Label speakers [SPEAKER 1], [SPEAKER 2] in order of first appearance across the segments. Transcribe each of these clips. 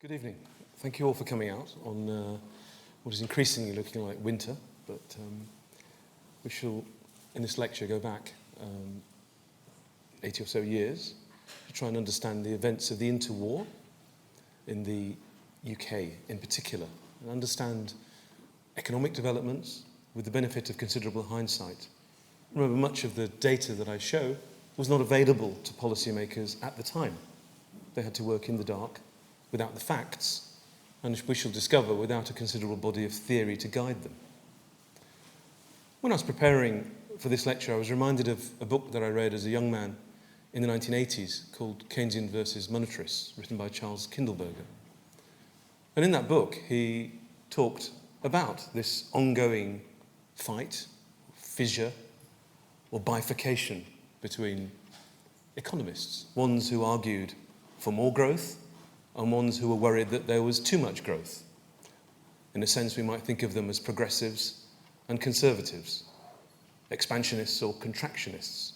[SPEAKER 1] Good evening. Thank you all for coming out on what is increasingly looking like winter, but we shall, in this lecture, go back 80 or so years to try and understand the events of the interwar in the UK in particular, and understand economic developments with the benefit of considerable hindsight. Remember, much of the data that I show was not available to policymakers at the time. They had to work in the dark, without the facts, and we shall discover without a considerable body of theory to guide them. When I was preparing for this lecture, I was reminded of a book that I read as a young man in the 1980s called Keynesian versus Monetarists, written by Charles Kindleberger. And in that book, he talked about this ongoing fight, fissure, or bifurcation between economists, ones who argued for more growth and ones who were worried that there was too much growth. In a sense, we might think of them as progressives and conservatives, expansionists or contractionists,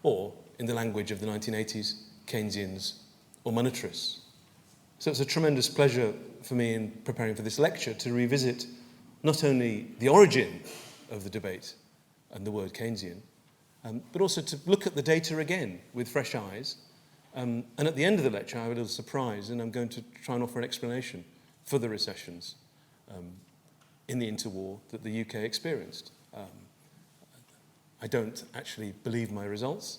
[SPEAKER 1] or, in the language of the 1980s, Keynesians or monetarists. So it's a tremendous pleasure for me in preparing for this lecture to revisit not only the origin of the debate and the word Keynesian, but also to look at the data again with fresh eyes. And at the end of the lecture, I have a little surprise, and I'm going to try and offer an explanation for the recessions in the interwar that the UK experienced. I don't actually believe my results,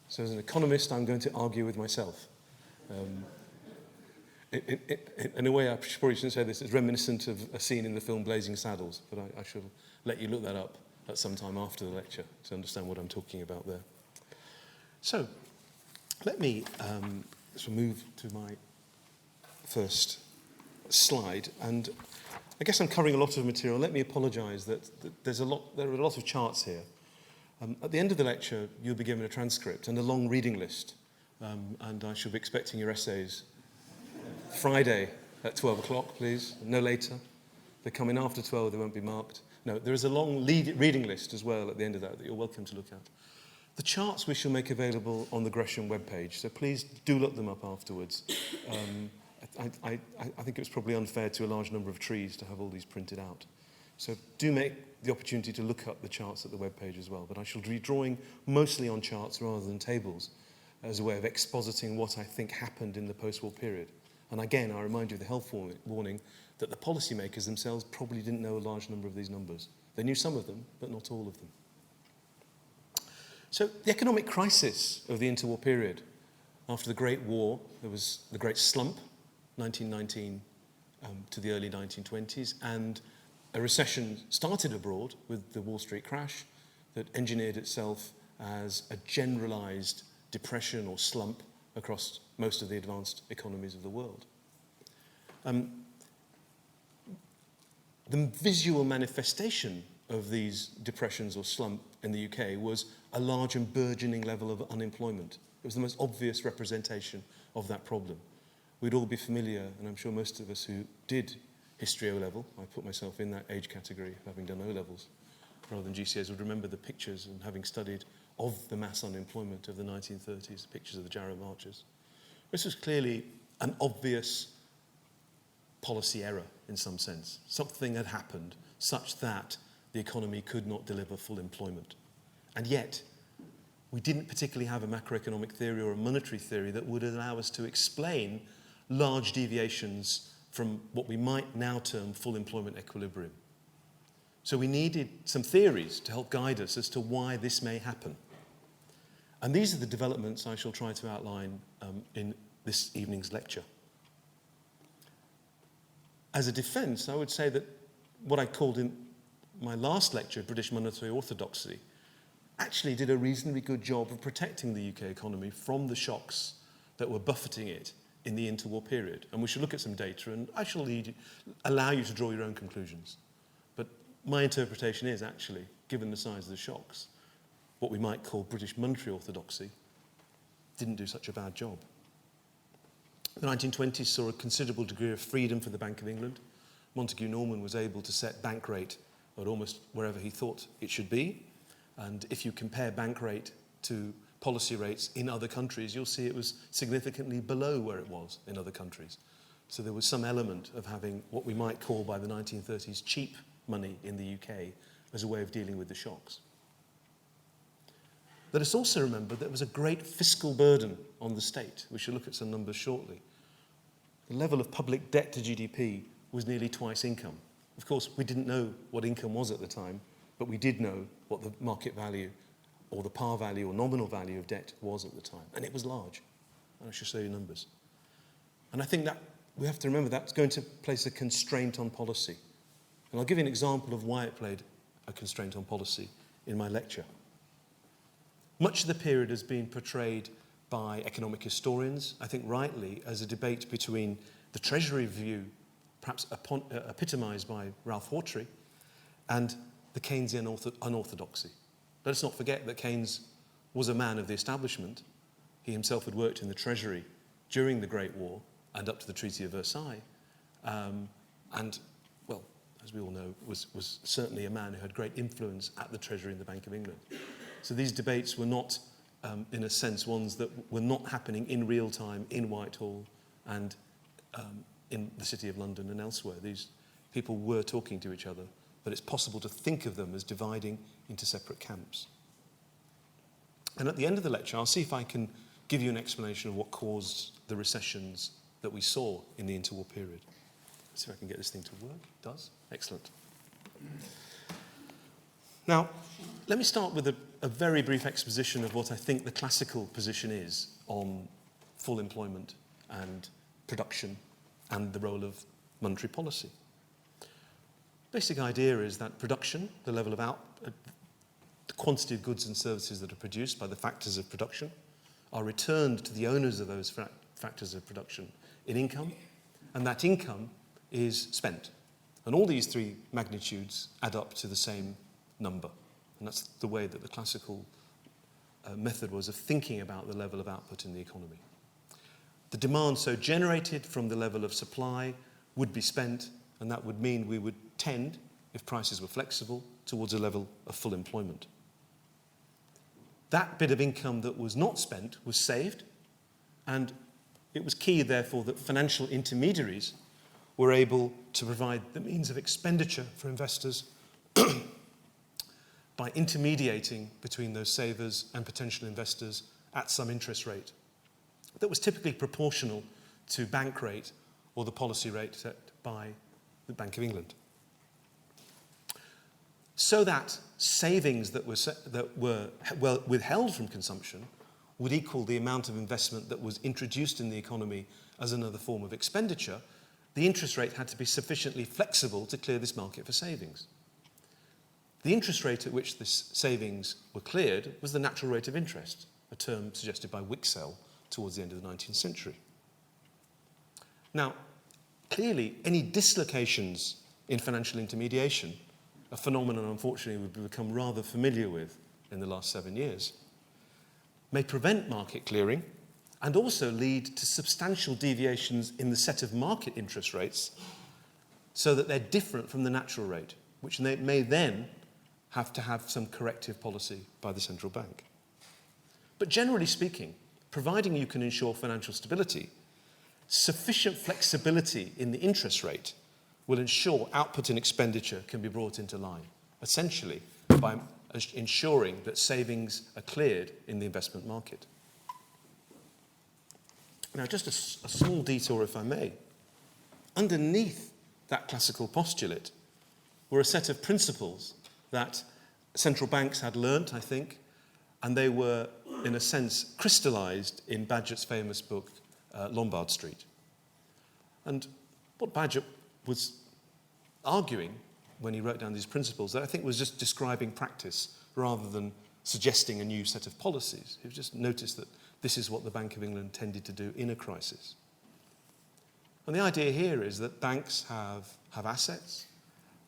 [SPEAKER 1] so as an economist, I'm going to argue with myself. In a way, I probably shouldn't say this, it's reminiscent of a scene in the film Blazing Saddles, but I shall let you look that up at some time after the lecture to understand what I'm talking about there. So, let me move to my first slide, and I guess I'm covering a lot of material. Let me apologise that there are a lot of charts here. At the end of the lecture, you'll be given a transcript and a long reading list, and I shall be expecting your essays Friday at 12 o'clock, please, no later. If they come in after 12, they won't be marked. No, there is a long reading list as well at the end of that you're welcome to look at. The charts we shall make available on the Gresham webpage, so please do look them up afterwards. I think it was probably unfair to a large number of trees to have all these printed out. So do make the opportunity to look up the charts at the webpage as well, but I shall be drawing mostly on charts rather than tables as a way of expositing what I think happened in the post-war period. And again, I remind you of the health warning that the policymakers themselves probably didn't know a large number of these numbers. They knew some of them, but not all of them. So the economic crisis of the interwar period, after the Great War, there was the Great Slump, 1919 to the early 1920s, and a recession started abroad with the Wall Street crash that engineered itself as a generalized depression or slump across most of the advanced economies of the world. The visual manifestation of these depressions or slump in the UK was a large and burgeoning level of unemployment. It was the most obvious representation of that problem. We'd all be familiar, and I'm sure most of us who did history O-level, I put myself in that age category, having done O-levels rather than GCSEs, would remember the pictures and having studied of the mass unemployment of the 1930s, the pictures of the Jarrow marches. This was clearly an obvious policy error in some sense. Something had happened such that the economy could not deliver full employment. And yet, we didn't particularly have a macroeconomic theory or a monetary theory that would allow us to explain large deviations from what we might now term full employment equilibrium. So we needed some theories to help guide us as to why this may happen. And these are the developments I shall try to outline in this evening's lecture. As a defence, I would say that what I called in my last lecture, British monetary orthodoxy, actually did a reasonably good job of protecting the UK economy from the shocks that were buffeting it in the interwar period. And we should look at some data, and I shall allow you to draw your own conclusions. But my interpretation is actually, given the size of the shocks, what we might call British monetary orthodoxy didn't do such a bad job. The 1920s saw a considerable degree of freedom for the Bank of England. Montague Norman was able to set bank rate at almost wherever he thought it should be. And if you compare bank rate to policy rates in other countries, you'll see it was significantly below where it was in other countries. So there was some element of having what we might call by the 1930s cheap money in the UK as a way of dealing with the shocks. Let us also remember there was a great fiscal burden on the state. We shall look at some numbers shortly. The level of public debt to GDP was nearly twice income. Of course, we didn't know what income was at the time, but we did know what the market value or the par value or nominal value of debt was at the time. And it was large. And I shall show you numbers. And I think that we have to remember that's going to place a constraint on policy. And I'll give you an example of why it played a constraint on policy in my lecture. Much of the period has been portrayed by economic historians, I think rightly, as a debate between the Treasury view, perhaps epitomised by Ralph Hawtrey, and the Keynesian unorthodoxy. Let us not forget that Keynes was a man of the establishment. He himself had worked in the Treasury during the Great War and up to the Treaty of Versailles. And, well, as we all know, was certainly a man who had great influence at the Treasury and the Bank of England. So these debates were not, in a sense, ones that were not happening in real time in Whitehall and in the City of London and elsewhere. These people were talking to each other, but it's possible to think of them as dividing into separate camps. And at the end of the lecture, I'll see if I can give you an explanation of what caused the recessions that we saw in the interwar period. Let's see if I can get this thing to work. It does. Excellent. Now, let me start with a very brief exposition of what I think the classical position is on full employment and production and the role of monetary policy. Basic idea is that production, the level of the quantity of goods and services that are produced by the factors of production, are returned to the owners of those factors of production in income, and that income is spent. And all these three magnitudes add up to the same number. And that's the way that the classical method was of thinking about the level of output in the economy. The demand so generated from the level of supply would be spent, and that would mean we would tend, if prices were flexible, towards a level of full employment. That bit of income that was not spent was saved, and it was key, therefore, that financial intermediaries were able to provide the means of expenditure for investors by intermediating between those savers and potential investors at some interest rate that was typically proportional to bank rate or the policy rate set by the Bank of England. So that savings that were withheld from consumption would equal the amount of investment that was introduced in the economy as another form of expenditure, the interest rate had to be sufficiently flexible to clear this market for savings. The interest rate at which this savings were cleared was the natural rate of interest, a term suggested by Wicksell towards the end of the 19th century. Now, clearly, any dislocations in financial intermediation, a phenomenon, unfortunately, we've become rather familiar with in the last 7 years, may prevent market clearing and also lead to substantial deviations in the set of market interest rates so that they're different from the natural rate, which may then have to have some corrective policy by the central bank. But generally speaking, providing you can ensure financial stability, sufficient flexibility in the interest rate will ensure output and expenditure can be brought into line, essentially by ensuring that savings are cleared in the investment market. Now, just a small detour, if I may. Underneath that classical postulate were a set of principles that central banks had learnt, I think, and they were, in a sense, crystallised in Bagehot's famous book, Lombard Street. And what Bagehot was arguing when he wrote down these principles, that I think was just describing practice rather than suggesting a new set of policies. He just noticed that this is what the Bank of England tended to do in a crisis. And the idea here is that banks have assets,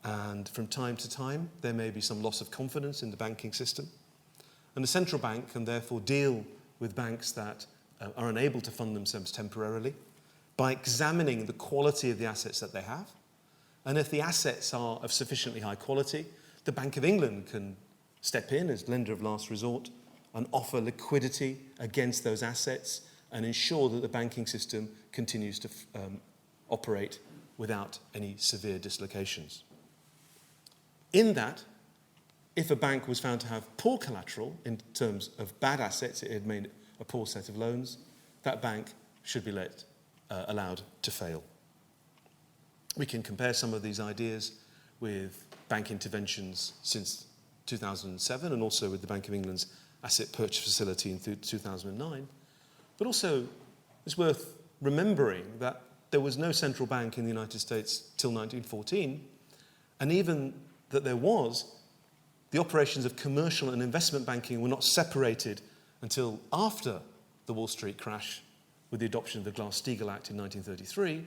[SPEAKER 1] and from time to time there may be some loss of confidence in the banking system. And the central bank can therefore deal with banks that are unable to fund themselves temporarily by examining the quality of the assets that they have. And if the assets are of sufficiently high quality, the Bank of England can step in as lender of last resort and offer liquidity against those assets and ensure that the banking system continues to operate without any severe dislocations. In that, if a bank was found to have poor collateral in terms of bad assets, it had made a poor set of loans, that bank should be allowed to fail. We can compare some of these ideas with bank interventions since 2007 and also with the Bank of England's asset purchase facility in 2009. But also, it's worth remembering that there was no central bank in the United States till 1914, and even that there was, the operations of commercial and investment banking were not separated until after the Wall Street crash with the adoption of the Glass-Steagall Act in 1933,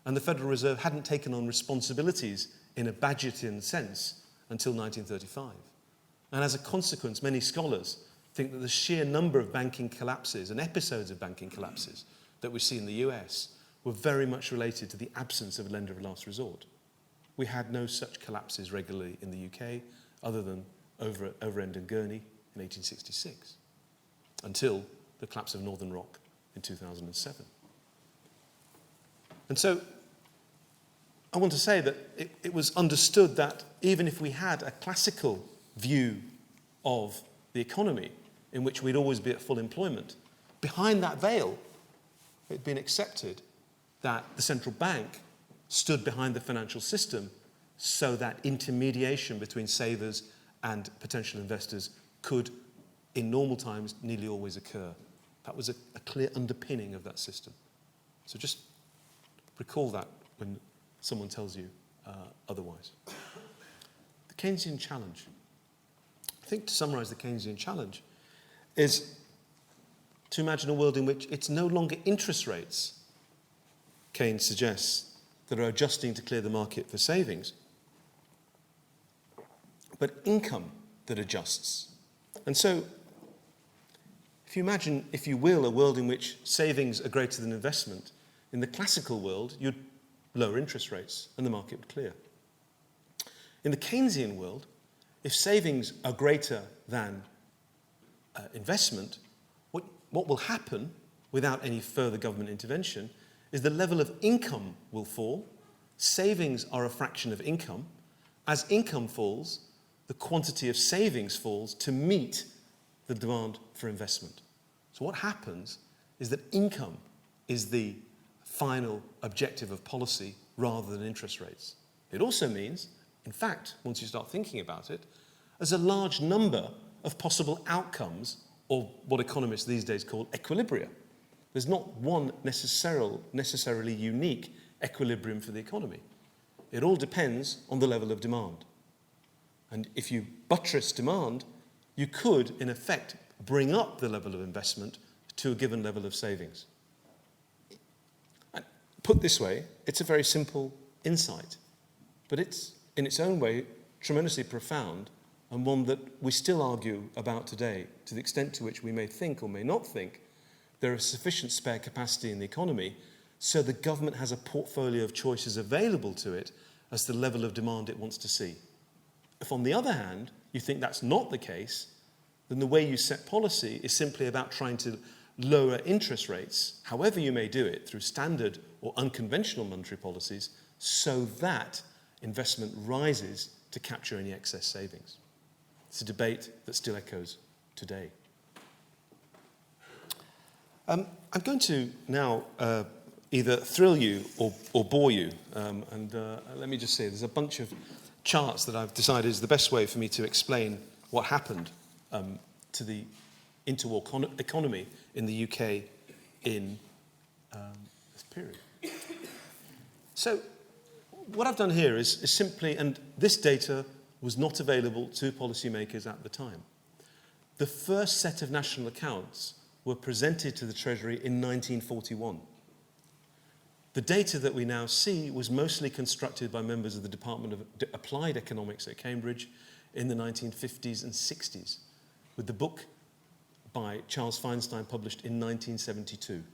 [SPEAKER 1] and the Federal Reserve hadn't taken on responsibilities in a Bagehot sense until 1935. And as a consequence, many scholars think that the sheer number of banking collapses and episodes of banking collapses that we see in the US were very much related to the absence of a lender of last resort. We had no such collapses regularly in the UK, other than Overend and Gurney in 1866, until the collapse of Northern Rock in 2007. And so I want to say that it was understood that even if we had a classical view of the economy in which we'd always be at full employment, behind that veil, it had been accepted that the central bank stood behind the financial system so that intermediation between savers and potential investors could, in normal times, nearly always occur. That was a clear underpinning of that system. So just recall that when someone tells you otherwise. The Keynesian challenge. I think to summarise the Keynesian challenge is to imagine a world in which it's no longer interest rates, Keynes suggests, that are adjusting to clear the market for savings, but income that adjusts. And so, if you imagine, if you will, a world in which savings are greater than investment, in the classical world, you'd lower interest rates and the market would clear. In the Keynesian world, if savings are greater than investment, what will happen without any further government intervention is the level of income will fall. Savings are a fraction of income. As income falls, the quantity of savings falls to meet the demand for investment. So what happens is that income is the final objective of policy rather than interest rates. It also means, in fact, once you start thinking about it, there's a large number of possible outcomes, or what economists these days call equilibria. There's not one necessarily unique equilibrium for the economy. It all depends on the level of demand. And if you buttress demand, you could, in effect, bring up the level of investment to a given level of savings. And put this way, it's a very simple insight, but it's, in its own way, tremendously profound, and one that we still argue about today, to the extent to which we may think or may not think there is sufficient spare capacity in the economy so the government has a portfolio of choices available to it as the level of demand it wants to see. If, on the other hand, you think that's not the case, then the way you set policy is simply about trying to lower interest rates, however you may do it, through standard or unconventional monetary policies, so that investment rises to capture any excess savings. It's a debate that still echoes today. I'm going to now either thrill you or bore you. Let me just say, there's a bunch of charts that I've decided is the best way for me to explain what happened to the interwar economy in the UK in this period. So what I've done here is simply, and this data was not available to policymakers at the time. The first set of national accounts were presented to the Treasury in 1941. The data that we now see was mostly constructed by members of the Department of Applied Economics at Cambridge in the 1950s and 60s, with the book by Charles Feinstein published in 1972.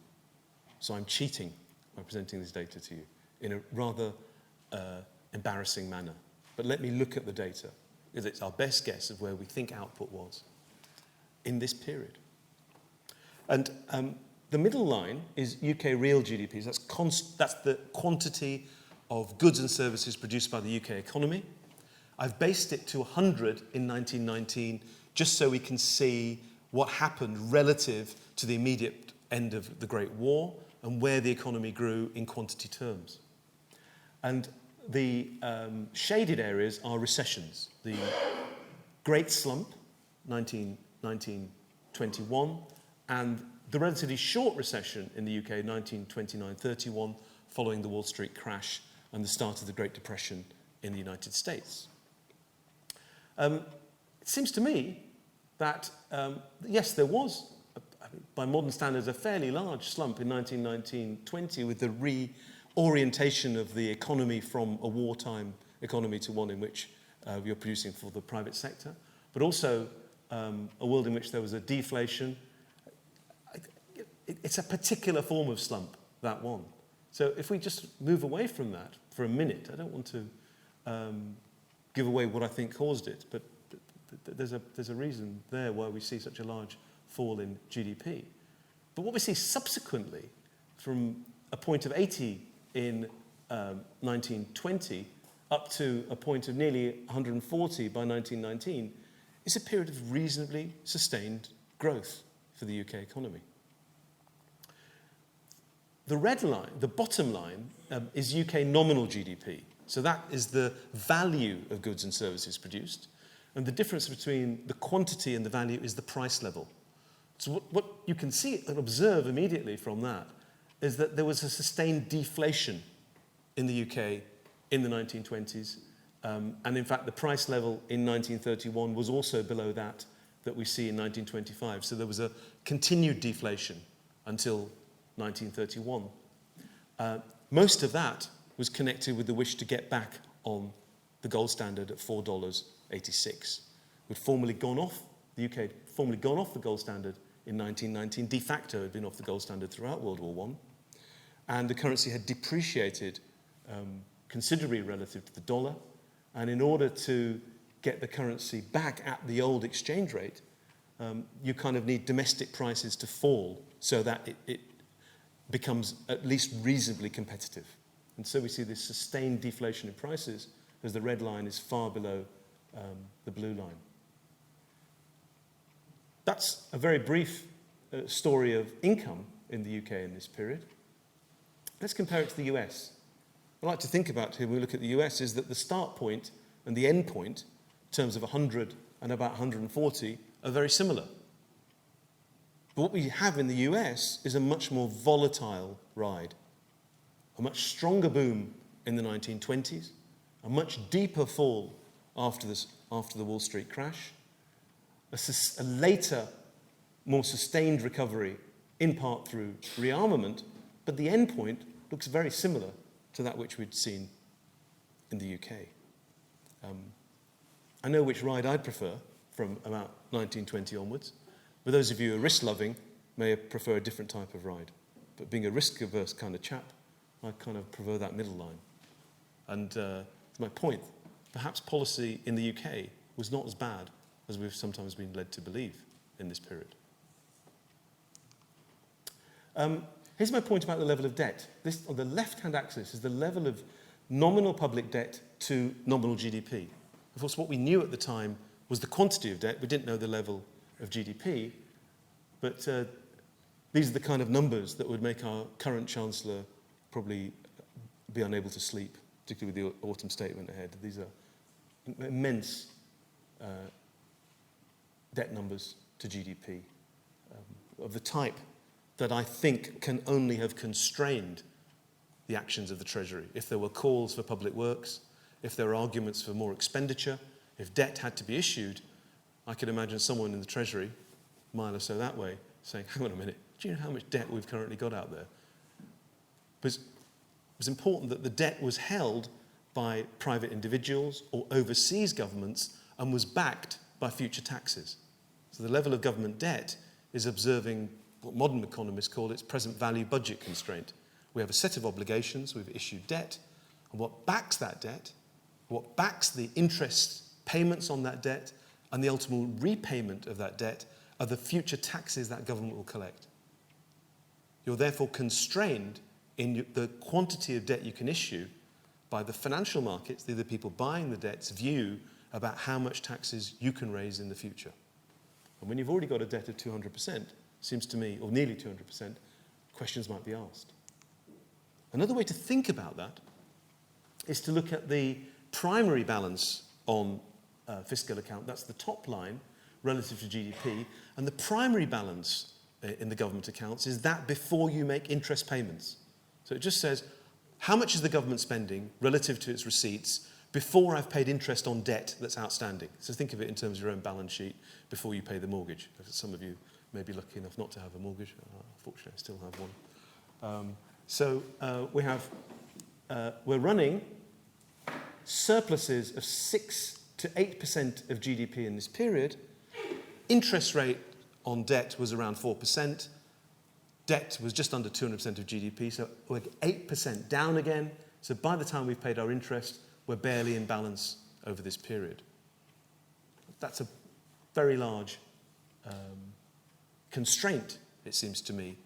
[SPEAKER 1] So I'm cheating by presenting this data to you in a rather embarrassing manner. But let me look at the data, because it's our best guess of where we think output was in this period. And The middle line is UK real GDP. That's the quantity of goods and services produced by the UK economy. I've based it to 100 in 1919, just so we can see what happened relative to the immediate end of the Great War and where the economy grew in quantity terms. And the shaded areas are recessions. The Great Slump, 1921, and the relatively short recession in the UK, 1929-31, following the Wall Street crash and the start of the Great Depression in the United States. It seems to me that, yes, there was, by modern standards, a fairly large slump in 1919-20 with the reorientation of the economy from a wartime economy to one in which you're producing for the private sector, but also a world in which there was a deflation. It's a particular form of slump, that one. So if we just move away from that for a minute, I don't want to give away what I think caused it, but there's a reason there why we see such a large fall in GDP. But what we see subsequently, from a point of 80 in 1920 up to a point of nearly 140 by 1919, is a period of reasonably sustained growth for the UK economy. The red line, the bottom line, is UK nominal GDP. So that is the value of goods and services produced. And the difference between the quantity and the value is the price level. So what you can see and observe immediately from that is that there was a sustained deflation in the UK in the 1920s. And in fact, the price level in 1931 was also below that we see in 1925. So there was a continued deflation until 1931. Most of that was connected with the wish to get back on the gold standard at $4.86. We'd formally gone off, the UK had formally gone off the gold standard in 1919. De facto had been off the gold standard throughout World War I. And the currency had depreciated considerably relative to the dollar. And in order to get the currency back at the old exchange rate, you kind of need domestic prices to fall so that it becomes at least reasonably competitive. And so we see this sustained deflation in prices as the red line is far below the blue line. That's a very brief story of income in the UK in this period. Let's compare it to the US. I like to think about when we look at the US is that the start point and the end point, in terms of 100 and about 140, are very similar. But what we have in the US is a much more volatile ride. A much stronger boom in the 1920s, a much deeper fall after the Wall Street crash, a later, more sustained recovery, in part through rearmament, but the end point looks very similar to that which we'd seen in the UK. I know which ride I'd prefer from about 1920 onwards, but those of you who are risk-loving may prefer a different type of ride. But being a risk-averse kind of chap, I kind of prefer that middle line. And to my point, perhaps policy in the UK was not as bad as we've sometimes been led to believe in this period. Here's my point about the level of debt. This, on the left-hand axis, is the level of nominal public debt to nominal GDP. Of course, what we knew at the time was the quantity of debt. We didn't know the level of GDP. But these are the kind of numbers that would make our current Chancellor probably be unable to sleep, particularly with the autumn statement ahead. These are immense debt numbers to GDP of the type that I think can only have constrained the actions of the Treasury. If there were calls for public works, if there were arguments for more expenditure, if debt had to be issued, I could imagine someone in the Treasury, a mile or so that way, saying, hang on a minute, do you know how much debt we've currently got out there? But it was important that the debt was held by private individuals or overseas governments and was backed by future taxes. So the level of government debt is observing what modern economists call its present value budget constraint. We have a set of obligations, we've issued debt, and what backs that debt, what backs the interest payments on that debt, and the ultimate repayment of that debt are the future taxes that government will collect. You're therefore constrained in the quantity of debt you can issue by the financial markets, the people buying the debt's view about how much taxes you can raise in the future. And when you've already got a debt of 200%, seems to me, or nearly 200%, questions might be asked. Another way to think about that is to look at the primary balance on fiscal account. That's the top line relative to GDP. And the primary balance in the government accounts is that before you make interest payments. So it just says, how much is the government spending relative to its receipts before I've paid interest on debt that's outstanding? So think of it in terms of your own balance sheet before you pay the mortgage. Some of you may be lucky enough not to have a mortgage. Fortunately, I still have one. We're running surpluses of 6 to 8% of GDP in this period. Interest rate on debt was around 4%. Debt was just under 200% of GDP, so we're 8% down again. So by the time we've paid our interest, we're barely in balance over this period. That's a very large constraint, it seems to me,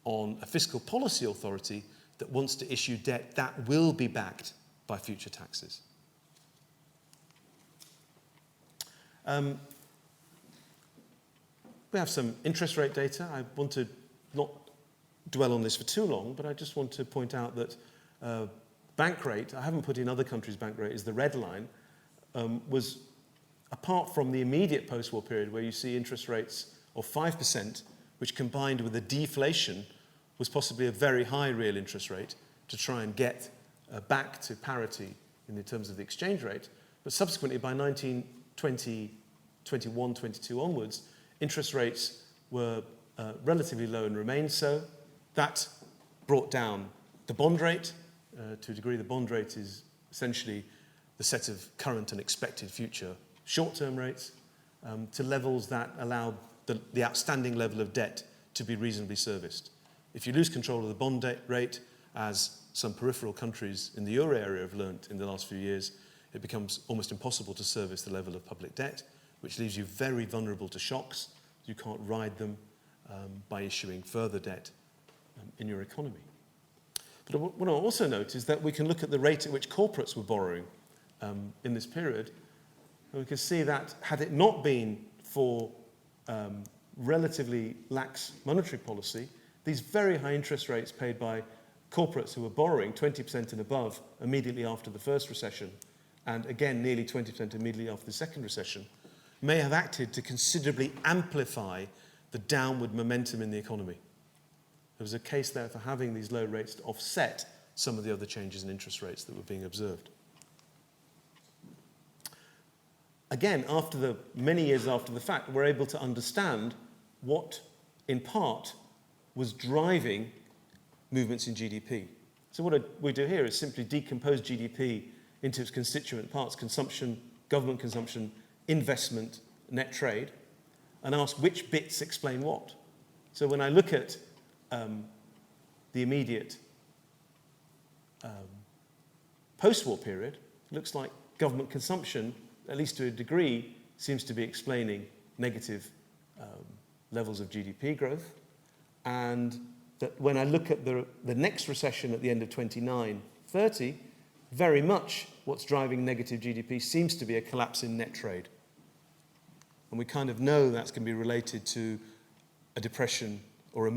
[SPEAKER 1] on a fiscal policy authority that wants to issue debt that will be backed by future taxes. We have some interest rate data. I want to not dwell on this for too long, but I just want to point out that bank rate, I haven't put in other countries' bank rate, is the red line, was, apart from the immediate post-war period where you see interest rates of 5%, which combined with a deflation was possibly a very high real interest rate to try and get back to parity in the terms of the exchange rate. But subsequently, by 1920, 21, 22 onwards, interest rates were relatively low and remained so. That brought down the bond rate. To a degree, the bond rate is essentially the set of current and expected future short-term rates to levels that allow the outstanding level of debt to be reasonably serviced. If you lose control of the bond rate, as some peripheral countries in the euro area have learnt in the last few years, it becomes almost impossible to service the level of public debt, which leaves you very vulnerable to shocks. You can't ride them by issuing further debt in your economy. But what I also note is that we can look at the rate at which corporates were borrowing in this period, and we can see that had it not been for relatively lax monetary policy, these very high interest rates paid by corporates who were borrowing 20% and above immediately after the first recession, and again nearly 20% immediately after the second recession, may have acted to considerably amplify the downward momentum in the economy. There was a case there for having these low rates to offset some of the other changes in interest rates that were being observed. Again, many years after the fact, we're able to understand what, in part, was driving movements in GDP. So what we do here is simply decompose GDP into its constituent parts: consumption, government consumption, investment, net trade, and ask which bits explain what. So when I look at the immediate post-war period, it looks like government consumption, at least to a degree, seems to be explaining negative levels of GDP growth. And that when I look at the next recession at the end of 29-30, very much what's driving negative GDP seems to be a collapse in net trade. And we kind of know that's going to be related to a depression or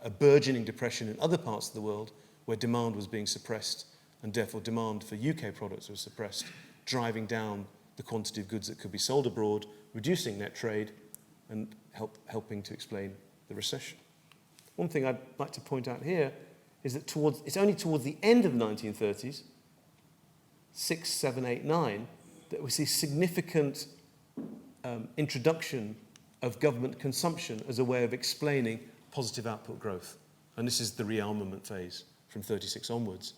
[SPEAKER 1] a burgeoning depression in other parts of the world where demand was being suppressed, and therefore demand for UK products was suppressed, driving down the quantity of goods that could be sold abroad, reducing net trade, and helping to explain the recession. One thing I'd like to point out here is that it's only towards the end of the 1930s, 6, 7, 8, 9, that we see significant introduction of government consumption as a way of explaining positive output growth. And this is the rearmament phase from 36 onwards,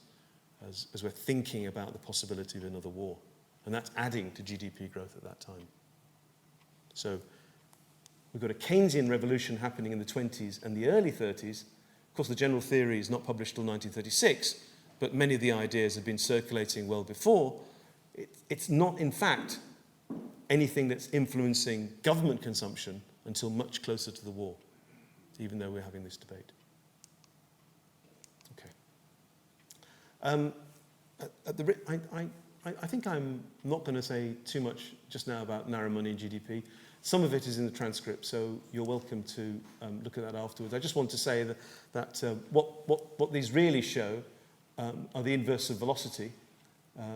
[SPEAKER 1] as we're thinking about the possibility of another war. And that's adding to GDP growth at that time. So we've got a Keynesian revolution happening in the 20s and the early 30s. Of course, the general theory is not published till 1936, but many of the ideas have been circulating well before. It's not, in fact, anything that's influencing government consumption until much closer to the war, even though we're having this debate. I think I'm not going to say too much just now about narrow money and GDP. Some of it is in the transcript, so you're welcome to look at that afterwards. I just want to say that what these really show are the inverse of velocity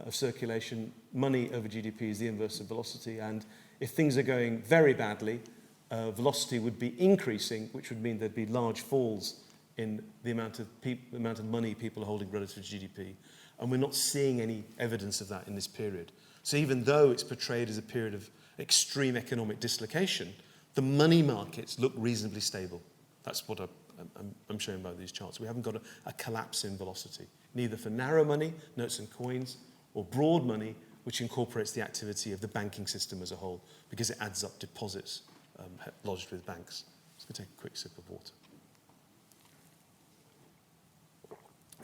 [SPEAKER 1] of circulation. Money over GDP is the inverse of velocity, and if things are going very badly, velocity would be increasing, which would mean there'd be large falls in the amount of money people are holding relative to GDP. And we're not seeing any evidence of that in this period. So even though it's portrayed as a period of extreme economic dislocation, the money markets look reasonably stable. That's what I'm showing by these charts. We haven't got a collapse in velocity, neither for narrow money, notes and coins, or broad money, which incorporates the activity of the banking system as a whole, because it adds up deposits lodged with banks. Just going to take a quick sip of water.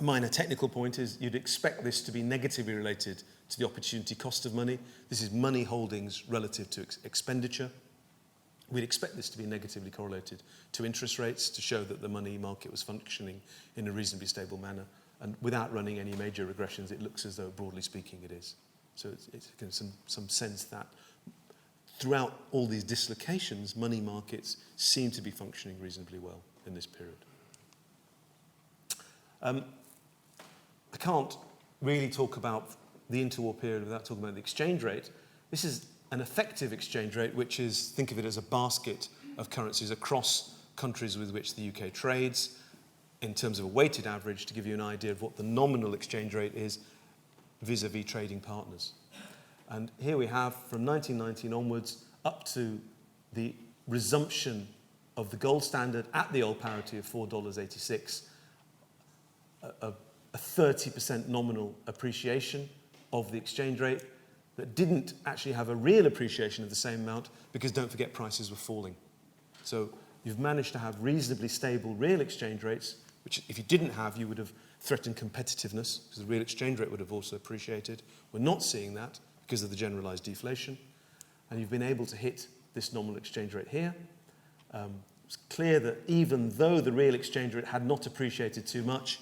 [SPEAKER 1] Minor technical point is you'd expect this to be negatively related to the opportunity cost of money. This is money holdings relative to expenditure. We'd expect this to be negatively correlated to interest rates to show that the money market was functioning in a reasonably stable manner. And without running any major regressions, it looks as though, broadly speaking, it is. So it's some sense that throughout all these dislocations, money markets seem to be functioning reasonably well in this period. I can't really talk about the interwar period without talking about the exchange rate. This is an effective exchange rate, which is, think of it as a basket of currencies across countries with which the UK trades, in terms of a weighted average, to give you an idea of what the nominal exchange rate is vis-à-vis trading partners. And here we have, from 1919 onwards, up to the resumption of the gold standard at the old parity of $4.86, a 30% nominal appreciation of the exchange rate that didn't actually have a real appreciation of the same amount, because don't forget prices were falling. So you've managed to have reasonably stable real exchange rates, which if you didn't have, you would have threatened competitiveness, because the real exchange rate would have also appreciated. We're not seeing that because of the generalized deflation. And you've been able to hit this nominal exchange rate here. It's clear that even though the real exchange rate had not appreciated too much,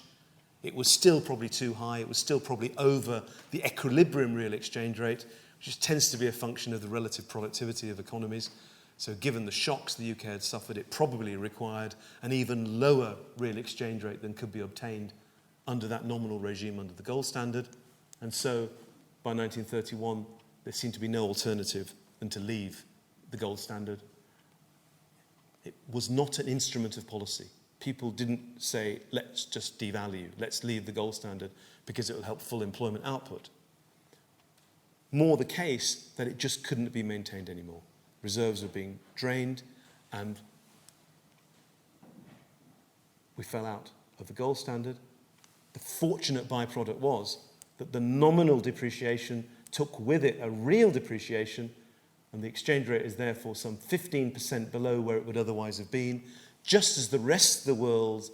[SPEAKER 1] it was still probably too high. It was still probably over the equilibrium real exchange rate, which tends to be a function of the relative productivity of economies. So given the shocks the UK had suffered, it probably required an even lower real exchange rate than could be obtained under that nominal regime under the gold standard. And so by 1931, there seemed to be no alternative than to leave the gold standard. It was not an instrument of policy. People didn't say, let's just devalue, let's leave the gold standard because it will help full employment output. More the case that it just couldn't be maintained anymore. Reserves were being drained, and we fell out of the gold standard. The fortunate byproduct was that the nominal depreciation took with it a real depreciation, and the exchange rate is therefore some 15% below where it would otherwise have been, just as the rest of the world's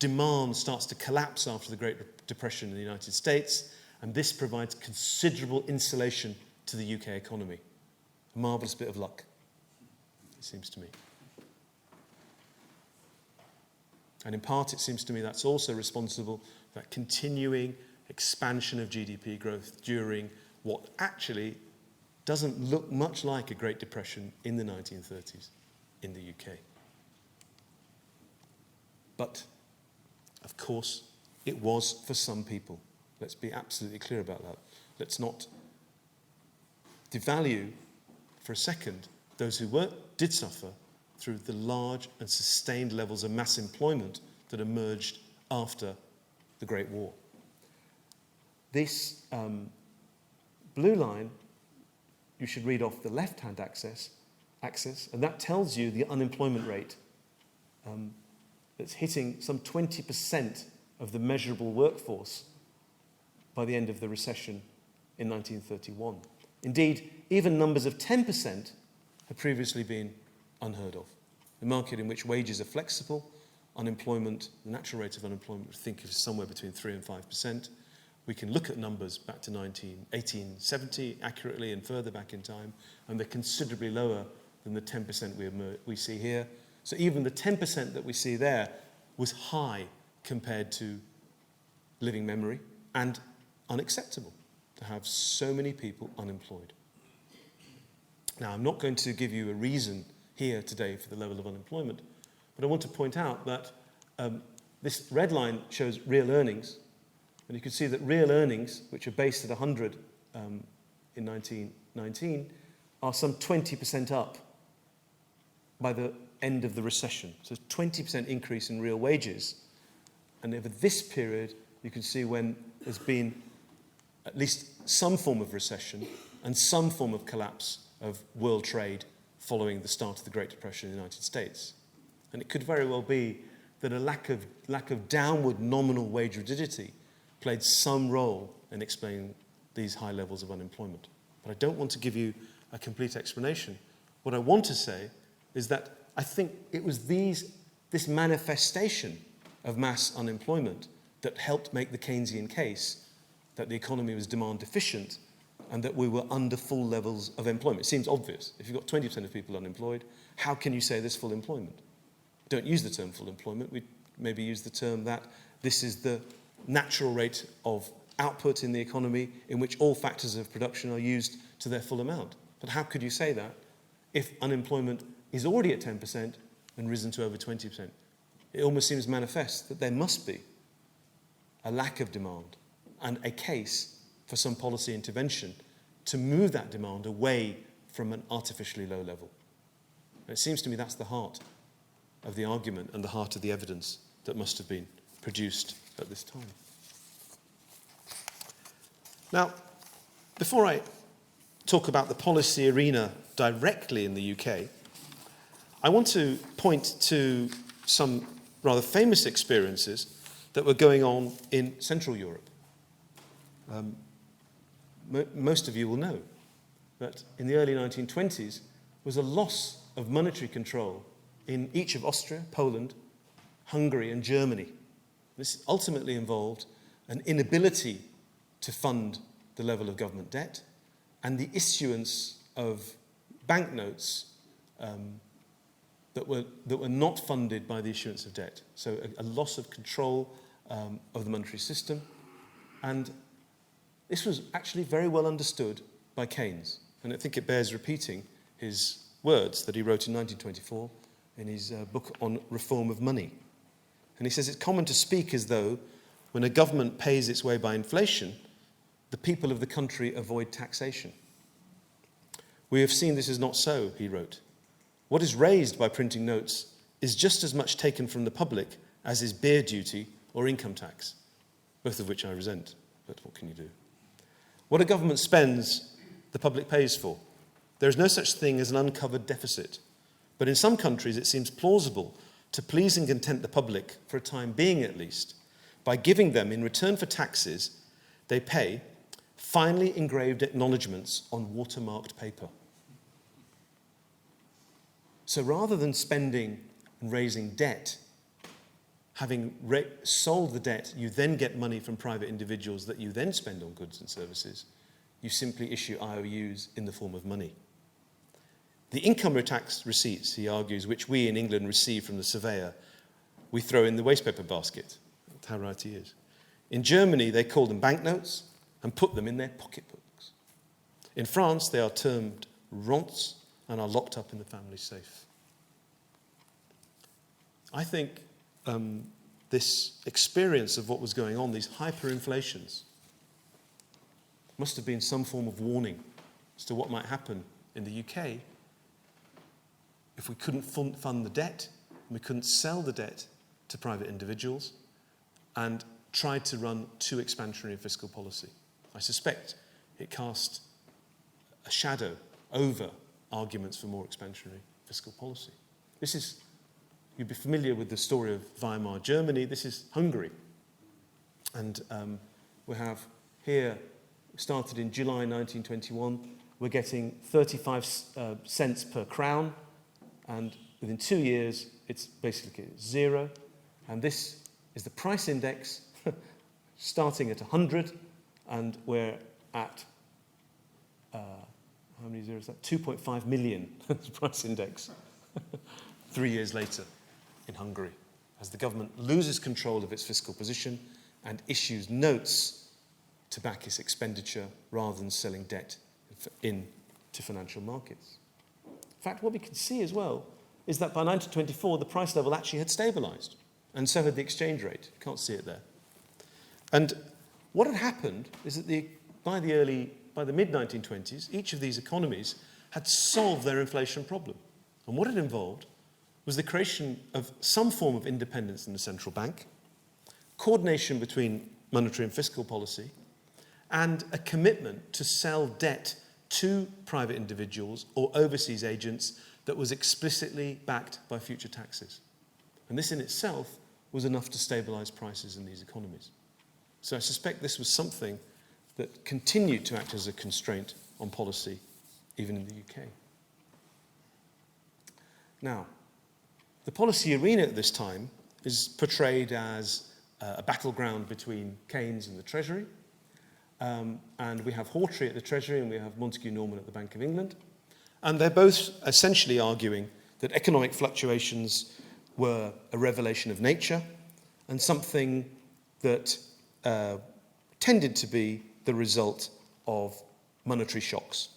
[SPEAKER 1] demand starts to collapse after the Great Depression in the United States, and this provides considerable insulation to the UK economy. A marvellous bit of luck, it seems to me. And in part, it seems to me that's also responsible for that continuing expansion of GDP growth during what actually doesn't look much like a Great Depression in the 1930s in the UK. But, of course, it was for some people. Let's be absolutely clear about that. Let's not devalue for a second those who did suffer through the large and sustained levels of mass employment that emerged after the Great War. This blue line, you should read off the left-hand axis, and that tells you the unemployment rate that's hitting some 20% of the measurable workforce by the end of the recession in 1931. Indeed, even numbers of 10% have previously been unheard of. A market in which wages are flexible, unemployment, the natural rate of unemployment, we think is somewhere between 3 and 5%. We can look at numbers back to 1870 accurately and further back in time, and they're considerably lower than the 10% we see here. So even the 10% that we see there was high compared to living memory and unacceptable to have so many people unemployed. Now, I'm not going to give you a reason here today for the level of unemployment, but I want to point out that this red line shows real earnings, and you can see that real earnings, which are based at 100 in 1919, are some 20% up by the end of the recession. So 20% increase in real wages. And over this period, you can see when there's been at least some form of recession and some form of collapse of world trade following the start of the Great Depression in the United States. And it could very well be that a lack of downward nominal wage rigidity played some role in explaining these high levels of unemployment. But I don't want to give you a complete explanation. What I want to say is that I think it was this manifestation of mass unemployment that helped make the Keynesian case that the economy was demand deficient and that we were under full levels of employment. It seems obvious. If you've got 20% of people unemployed, how can you say there's full employment? Don't use the term full employment. We maybe use the term that this is the natural rate of output in the economy in which all factors of production are used to their full amount. But how could you say that if unemployment is already at 10% and risen to over 20%? It almost seems manifest that there must be a lack of demand and a case for some policy intervention to move that demand away from an artificially low level. And it seems to me that's the heart of the argument and the heart of the evidence that must have been produced at this time. Now, before I talk about the policy arena directly in the UK, I want to point to some rather famous experiences that were going on in Central Europe. Most of you will know that in the early 1920s was a loss of monetary control in each of Austria, Poland, Hungary, and Germany. This ultimately involved an inability to fund the level of government debt and the issuance of banknotes that were not funded by the issuance of debt. So a loss of control of the monetary system. And this was actually very well understood by Keynes. And I think it bears repeating his words that he wrote in 1924 in his book on reform of money. And he says, it's common to speak as though when a government pays its way by inflation, the people of the country avoid taxation. We have seen this is not so, he wrote. What is raised by printing notes is just as much taken from the public as is beer duty or income tax, both of which I resent, but what can you do? What a government spends, the public pays for. There is no such thing as an uncovered deficit, but in some countries it seems plausible to please and content the public, for a time being at least, by giving them, in return for taxes they pay, finely engraved acknowledgements on watermarked paper. So rather than spending and raising debt, having sold the debt, you then get money from private individuals that you then spend on goods and services. You simply issue IOUs in the form of money. The income tax receipts, he argues, which we in England receive from the surveyor, we throw in the wastepaper basket. That's how right he is. In Germany, they call them banknotes and put them in their pocketbooks. In France, they are termed rentes and are locked up in the family safe. I think this experience of what was going on, these hyperinflations, must have been some form of warning as to what might happen in the UK if we couldn't fund the debt, and we couldn't sell the debt to private individuals, and tried to run too expansionary a fiscal policy. I suspect it cast a shadow over arguments for more expansionary fiscal policy. You'd be familiar with the story of Weimar Germany. This is Hungary. And we have here, started in July 1921, we're getting 35 cents per crown, and within 2 years, it's basically zero. And this is the price index starting at 100, and we're at, how many zeros is that? 2.5 million, the price index, 3 years later in Hungary, as the government loses control of its fiscal position and issues notes to back its expenditure rather than selling debt into financial markets. In fact, what we can see as well is that by 1924, the price level actually had stabilised, and so had the exchange rate. You can't see it there. And what had happened is that by the mid-1920s, each of these economies had solved their inflation problem. And what it involved was the creation of some form of independence in the central bank, coordination between monetary and fiscal policy, and a commitment to sell debt to private individuals or overseas agents that was explicitly backed by future taxes. And this in itself was enough to stabilise prices in these economies. So I suspect this was something that continued to act as a constraint on policy, even in the UK. Now, the policy arena at this time is portrayed as a battleground between Keynes and the Treasury. And we have Hawtrey at the Treasury and we have Montague Norman at the Bank of England. And they're both essentially arguing that economic fluctuations were a revelation of nature and something that tended to be the result of monetary shocks.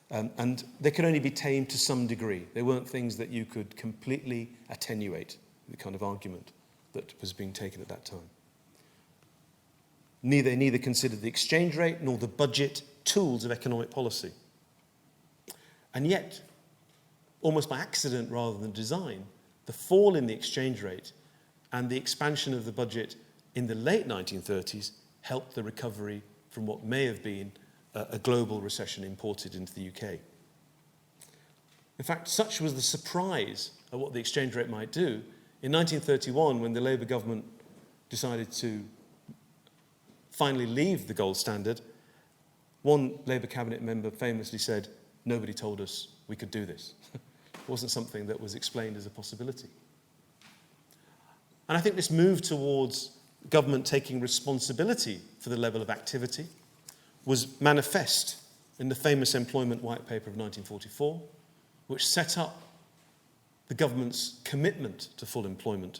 [SPEAKER 1] And they could only be tamed to some degree. They weren't things that you could completely attenuate, the kind of argument that was being taken at that time. They neither considered the exchange rate nor the budget tools of economic policy. And yet, almost by accident rather than design, the fall in the exchange rate and the expansion of the budget in the late 1930s helped the recovery from what may have been a global recession imported into the UK. In fact, such was the surprise at what the exchange rate might do. In 1931, when the Labour government decided to finally leave the gold standard, one Labour cabinet member famously said, "Nobody told us we could do this." It wasn't something that was explained as a possibility. And I think this move towards government taking responsibility for the level of activity was manifest in the famous Employment White Paper of 1944, which set up the government's commitment to full employment.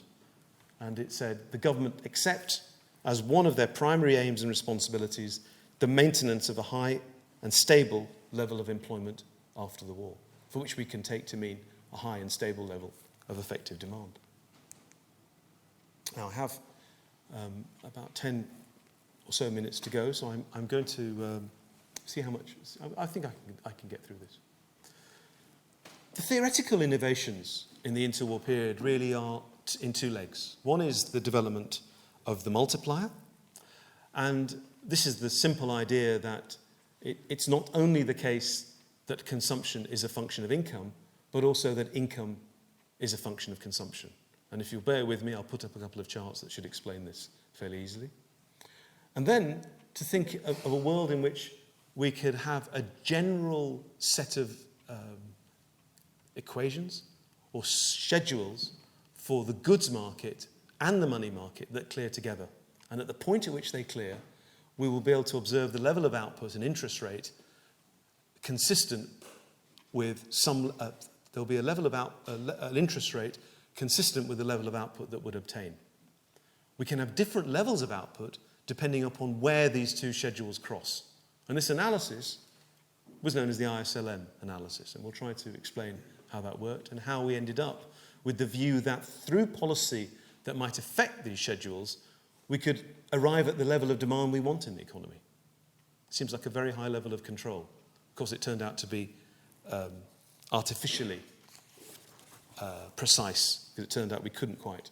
[SPEAKER 1] And it said the government accept as one of their primary aims and responsibilities the maintenance of a high and stable level of employment after the war, for which we can take to mean a high and stable level of effective demand. Now, I have about 10 or so minutes to go, so I'm going to see how much. I think I can get through this. The theoretical innovations in the interwar period really are in two legs. One is the development of the multiplier, and this is the simple idea that it's not only the case that consumption is a function of income, but also that income is a function of consumption. And if you'll bear with me, I'll put up a couple of charts that should explain this fairly easily. And then to think of a world in which we could have a general set of equations or schedules for the goods market and the money market that clear together. And at the point at which they clear, we will be able to observe the level of output and interest rate consistent with some, there'll be a level of an interest rate consistent with the level of output that would obtain. We can have different levels of output depending upon where these two schedules cross. And this analysis was known as the IS-LM analysis, and we'll try to explain how that worked and how we ended up with the view that through policy that might affect these schedules, we could arrive at the level of demand we want in the economy. It seems like a very high level of control. Of course, it turned out to be artificially precise, because it turned out we couldn't quite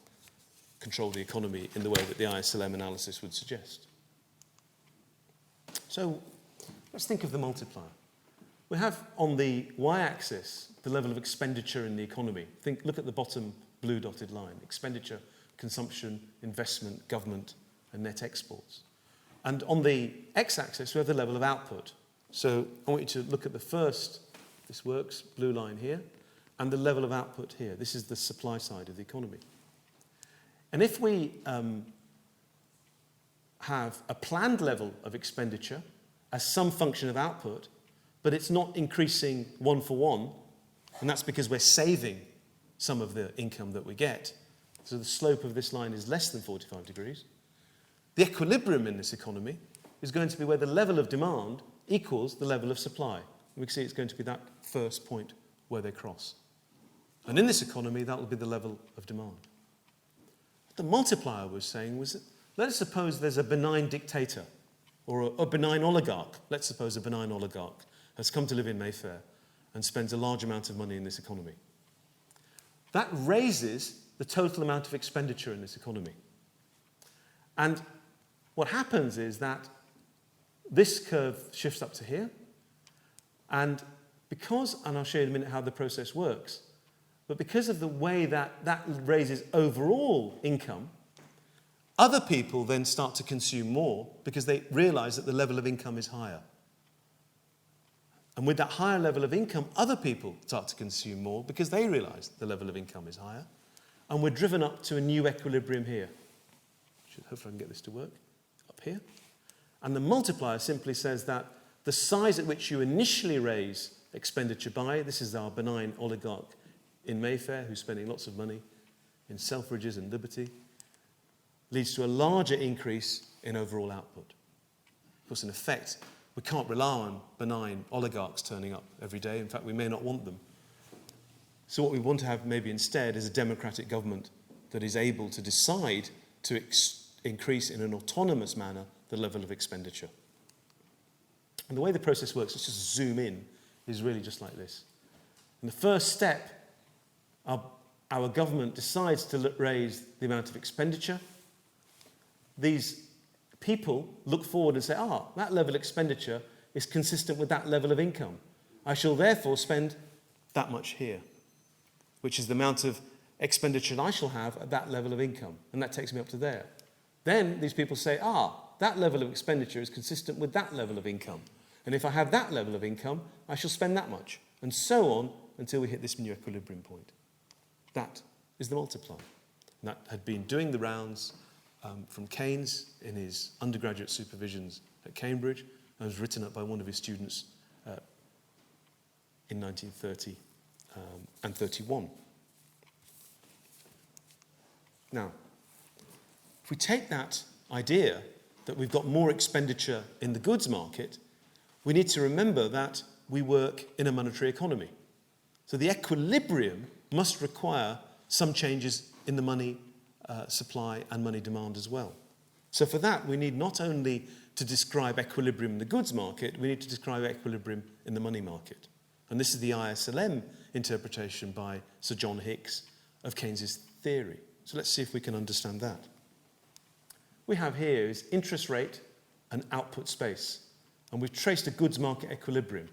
[SPEAKER 1] control the economy in the way that the IS-LM analysis would suggest. So let's think of the multiplier. We have on the y-axis the level of expenditure in the economy. Look at the bottom blue dotted line: expenditure, consumption, investment, government, and net exports. And on the x-axis, we have the level of output. So I want you to look at the first, this works, blue line here, and the level of output here. This is the supply side of the economy. And if we have a planned level of expenditure as some function of output, but it's not increasing one for one, and that's because we're saving some of the income that we get, so the slope of this line is less than 45 degrees, The equilibrium in this economy is going to be where the level of demand equals the level of supply. We can see it's going to be that first point where they cross. And in this economy, that will be the level of demand. What the multiplier was saying was, that let us suppose there's a benign dictator or a benign oligarch. Let's suppose a benign oligarch has come to live in Mayfair and spends a large amount of money in this economy. That raises the total amount of expenditure in this economy. And what happens is that this curve shifts up to here, and I'll show you in a minute how the process works, but because of the way that that raises overall income, other people then start to consume more because they realise that the level of income is higher. And with that higher level of income, other people start to consume more because they realise the level of income is higher. And we're driven up to a new equilibrium here. Hopefully I can get this to work. Up here. And the multiplier simply says that the size at which you initially raise expenditure by, this is our benign oligarch in Mayfair who's spending lots of money in Selfridges and Liberty, leads to a larger increase in overall output. Of course, in effect, we can't rely on benign oligarchs turning up every day. In fact, we may not want them. So what we want to have maybe instead is a democratic government that is able to decide to increase in an autonomous manner the level of expenditure. And the way the process works, let's just zoom in, is really just like this. In the first step, our government decides to raise the amount of expenditure. These people look forward and say, that level of expenditure is consistent with that level of income. I shall therefore spend that much here, which is the amount of expenditure I shall have at that level of income. And that takes me up to there. Then these people say, that level of expenditure is consistent with that level of income. And if I have that level of income, I shall spend that much. And so on until we hit this new equilibrium point. That is the multiplier. And that had been doing the rounds from Keynes in his undergraduate supervisions at Cambridge, and was written up by one of his students in 1930 and 31. Now, if we take that idea that we've got more expenditure in the goods market, we need to remember that we work in a monetary economy. So the equilibrium must require some changes in the money supply and money demand as well. So for that, we need not only to describe equilibrium in the goods market, we need to describe equilibrium in the money market. And this is the IS-LM interpretation by Sir John Hicks of Keynes's theory. So let's see if we can understand that. We have here is interest rate and output space. And we've traced a goods market equilibrium.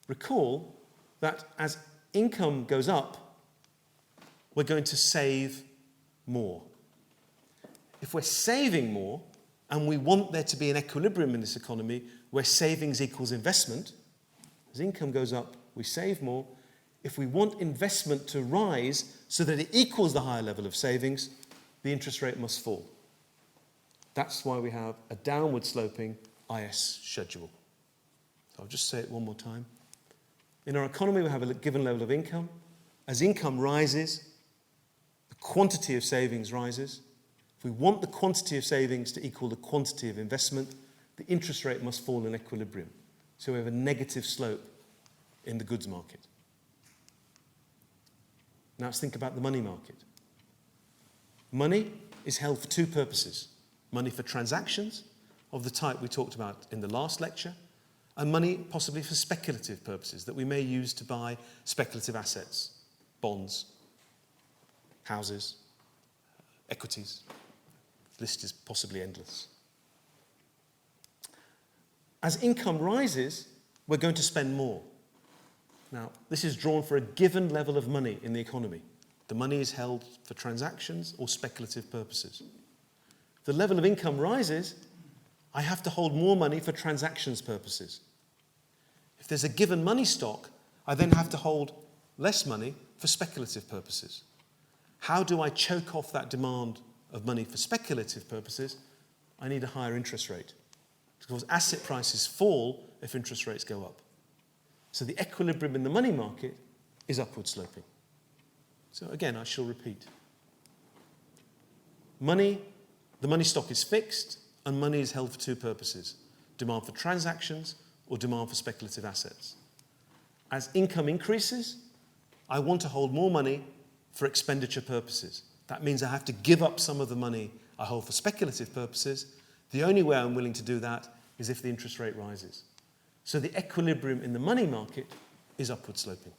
[SPEAKER 1] Recall that as income goes up, we're going to save more. If we're saving more, and we want there to be an equilibrium in this economy where savings equals investment, as income goes up, we save more. If we want investment to rise so that it equals the higher level of savings, the interest rate must fall. That's why we have a downward sloping IS schedule. So I'll just say it one more time. In our economy, we have a given level of income. As income rises, the quantity of savings rises. If we want the quantity of savings to equal the quantity of investment, the interest rate must fall in equilibrium. So we have a negative slope in the goods market. Now let's think about the money market. Money is held for two purposes. Money for transactions of the type we talked about in the last lecture, and money possibly for speculative purposes that we may use to buy speculative assets, bonds, houses, equities. The list is possibly endless. As income rises, we're going to spend more. Now, this is drawn for a given level of money in the economy. The money is held for transactions or speculative purposes. If the level of income rises, I have to hold more money for transactions purposes. If there's a given money stock, I then have to hold less money for speculative purposes. How do I choke off that demand of money for speculative purposes? I need a higher interest rate, because asset prices fall if interest rates go up. So the equilibrium in the money market is upward sloping. So again, I shall repeat. The money stock is fixed and money is held for two purposes: demand for transactions or demand for speculative assets. As income increases, I want to hold more money for expenditure purposes. That means I have to give up some of the money I hold for speculative purposes. The only way I'm willing to do that is if the interest rate rises. So the equilibrium in the money market is upward sloping.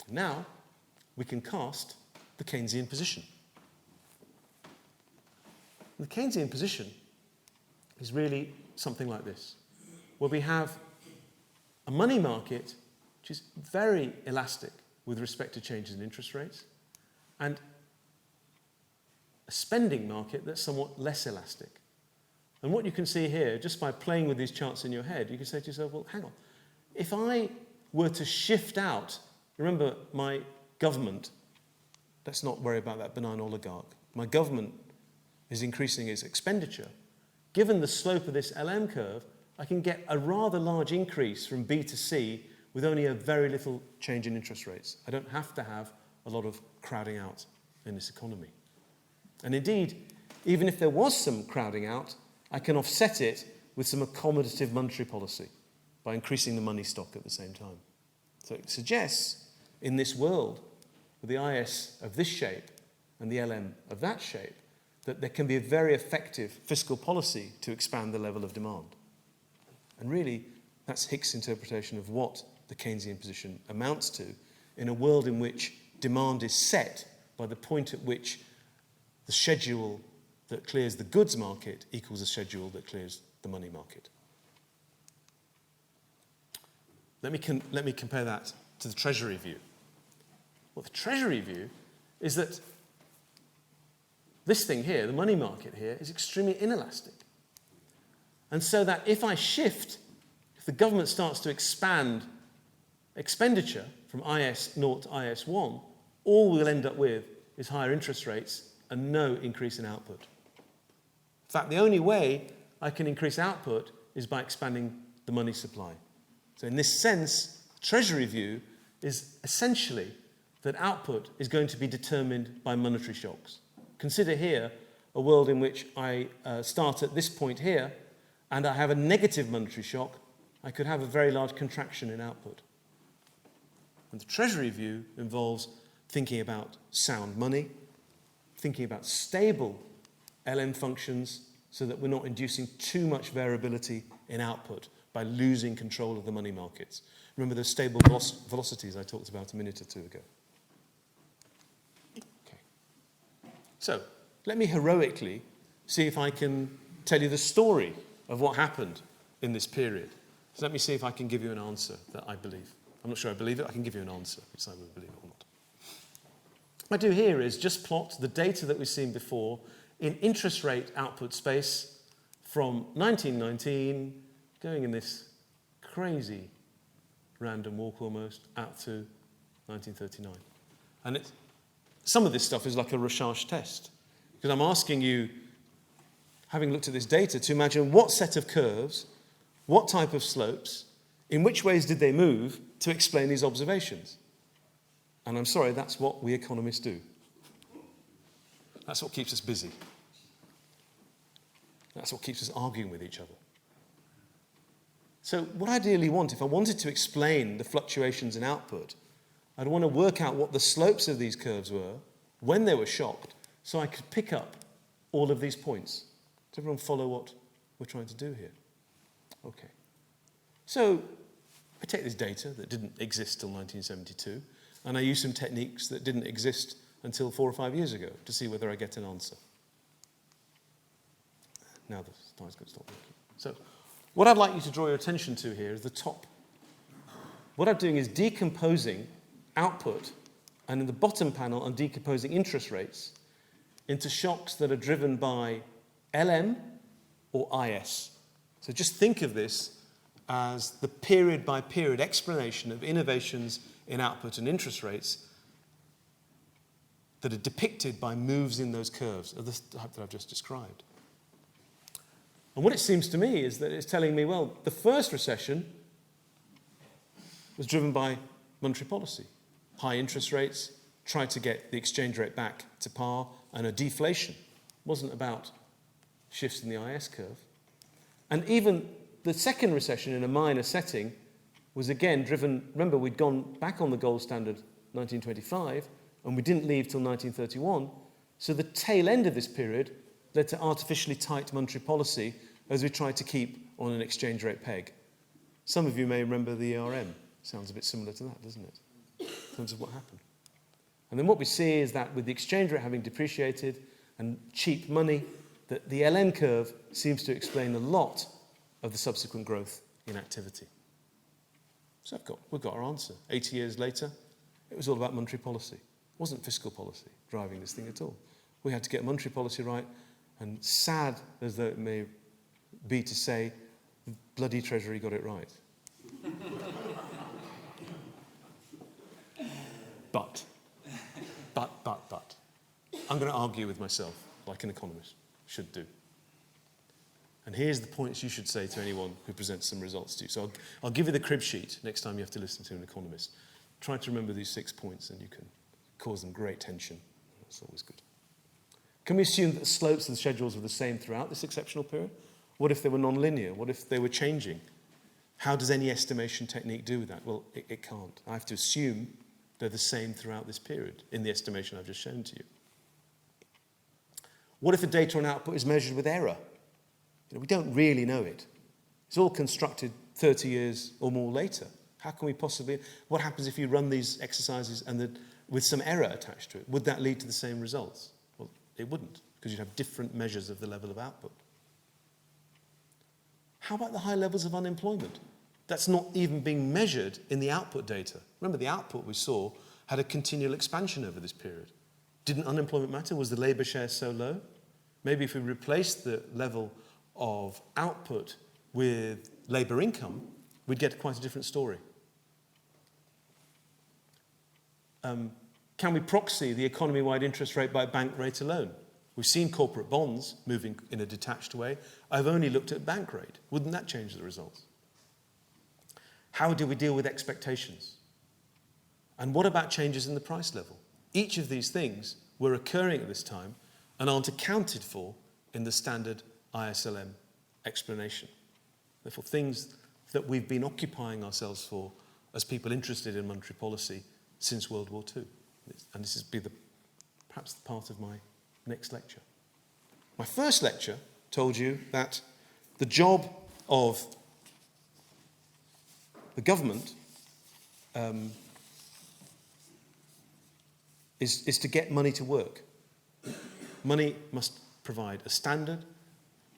[SPEAKER 1] Now we can cast the Keynesian position. The Keynesian position is really something like this, where we have a money market which is very elastic with respect to changes in interest rates, and a spending market that's somewhat less elastic. And what you can see here, just by playing with these charts in your head, you can say to yourself, well, hang on, if I were to shift out, remember my government, let's not worry about that benign oligarch, my government is increasing its expenditure. Given the slope of this LM curve, I can get a rather large increase from B to C with only a very little change in interest rates. I don't have to have a lot of crowding out in this economy. And indeed, even if there was some crowding out, I can offset it with some accommodative monetary policy by increasing the money stock at the same time. So it suggests, in this world, with the IS of this shape and the LM of that shape, that there can be a very effective fiscal policy to expand the level of demand. And really, that's Hicks' interpretation of what the Keynesian position amounts to in a world in which demand is set by the point at which the schedule that clears the goods market equals a schedule that clears the money market. Let me compare that to the Treasury view. Well, the Treasury view is that this thing here, the money market here, is extremely inelastic. And so that if I shift, if the government starts to expand expenditure from IS0 to IS1, all we'll end up with is higher interest rates and no increase in output. In fact, the only way I can increase output is by expanding the money supply. So in this sense, Treasury view is essentially that output is going to be determined by monetary shocks. Consider here a world in which I start at this point here and I have a negative monetary shock. I could have a very large contraction in output. And the Treasury view involves thinking about sound money, thinking about stable LM functions so that we're not inducing too much variability in output by losing control of the money markets. Remember those stable velocities I talked about a minute or two ago. Okay. So let me heroically see if I can tell you the story of what happened in this period. So let me see if I can give you an answer that I believe. I'm not sure I believe it. I can give you an answer, which I would believe it or not. What I do here is just plot the data that we've seen before in interest rate output space from 1919, going in this crazy random walk almost, out to 1939. And some of this stuff is like a recherche test, because I'm asking you, having looked at this data, to imagine what set of curves, what type of slopes, in which ways did they move to explain these observations. And I'm sorry, that's what we economists do. That's what keeps us busy. That's what keeps us arguing with each other. So what I ideally want, if I wanted to explain the fluctuations in output, I'd want to work out what the slopes of these curves were, when they were shocked, so I could pick up all of these points. Does everyone follow what we're trying to do here? Okay. So I take this data that didn't exist till 1972, and I use some techniques that didn't exist until 4 or 5 years ago to see whether I get an answer. Now the slide's going to stop working. So what I'd like you to draw your attention to here is the top. What I'm doing is decomposing output, and in the bottom panel I'm decomposing interest rates into shocks that are driven by LM or IS. So just think of this as the period-by-period explanation of innovations in output and interest rates that are depicted by moves in those curves of the type that I've just described. And what it seems to me is that it's telling me, well, the first recession was driven by monetary policy. High interest rates, tried to get the exchange rate back to par, and a deflation. It wasn't about shifts in the IS curve. And even the second recession in a minor setting was again driven, remember we'd gone back on the gold standard 1925 and we didn't leave till 1931, so the tail end of this period led to artificially tight monetary policy as we tried to keep on an exchange rate peg. Some of you may remember the ERM. Sounds a bit similar to that, doesn't it? In terms of what happened. And then what we see is that with the exchange rate having depreciated and cheap money, that the LN curve seems to explain a lot of the subsequent growth in activity. So we've got our answer. 80 years later, it was all about monetary policy. It wasn't fiscal policy driving this thing at all. We had to get monetary policy right, and sad as though it may be to say, the bloody Treasury got it right. But. I'm going to argue with myself, like an economist should do. And here's the points you should say to anyone who presents some results to you. So I'll give you the crib sheet next time you have to listen to an economist. Try to remember these 6 points and you can cause them great tension. That's always good. Can we assume that the slopes of the schedules were the same throughout this exceptional period? What if they were non-linear? What if they were changing? How does any estimation technique do with that? Well, it can't. I have to assume they're the same throughout this period in the estimation I've just shown to you. What if the data on output is measured with error? We don't really know it. It's all constructed 30 years or more later. How can we possibly... What happens if you run these exercises and with some error attached to it? Would that lead to the same results? Well, it wouldn't, because you'd have different measures of the level of output. How about the high levels of unemployment? That's not even being measured in the output data. Remember, the output we saw had a continual expansion over this period. Didn't unemployment matter? Was the labour share so low? Maybe if we replaced the level of output with labour income, we'd get quite a different story. Can we proxy the economy-wide interest rate by bank rate alone? We've seen corporate bonds moving in a detached way. I've only looked at bank rate. Wouldn't that change the results? How do we deal with expectations? And what about changes in the price level? Each of these things were occurring at this time and aren't accounted for in the standard IS-LM explanation. Therefore, things that we've been occupying ourselves for as people interested in monetary policy since World War II. And this will be perhaps the part of my next lecture. My first lecture told you that the job of the government is to get money to work. Money must provide a standard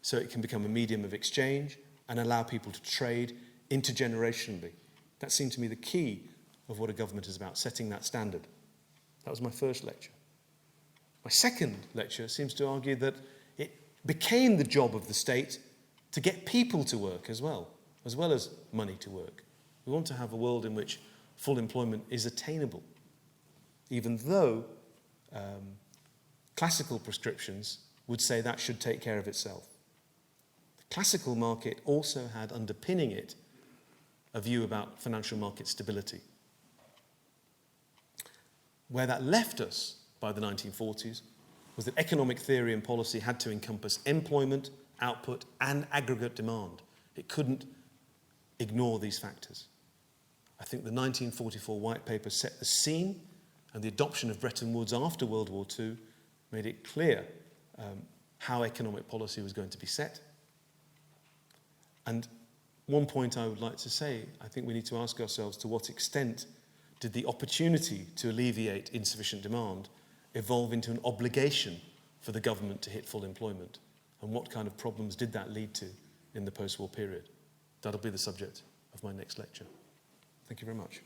[SPEAKER 1] so it can become a medium of exchange and allow people to trade intergenerationally. That seemed to me the key of what a government is about, setting that standard. That was my first lecture. My second lecture seems to argue that it became the job of the state to get people to work as well as money to work. We want to have a world in which full employment is attainable, even though classical prescriptions would say that should take care of itself. The classical market also had underpinning it a view about financial market stability. Where that left us by the 1940s was that economic theory and policy had to encompass employment, output, and aggregate demand. It couldn't ignore these factors. I think the 1944 White Paper set the scene, and the adoption of Bretton Woods after World War II made it clear how economic policy was going to be set. And one point I would like to say, I think we need to ask ourselves to what extent did the opportunity to alleviate insufficient demand evolve into an obligation for the government to hit full employment? And what kind of problems did that lead to in the post-war period? That'll be the subject of my next lecture. Thank you very much.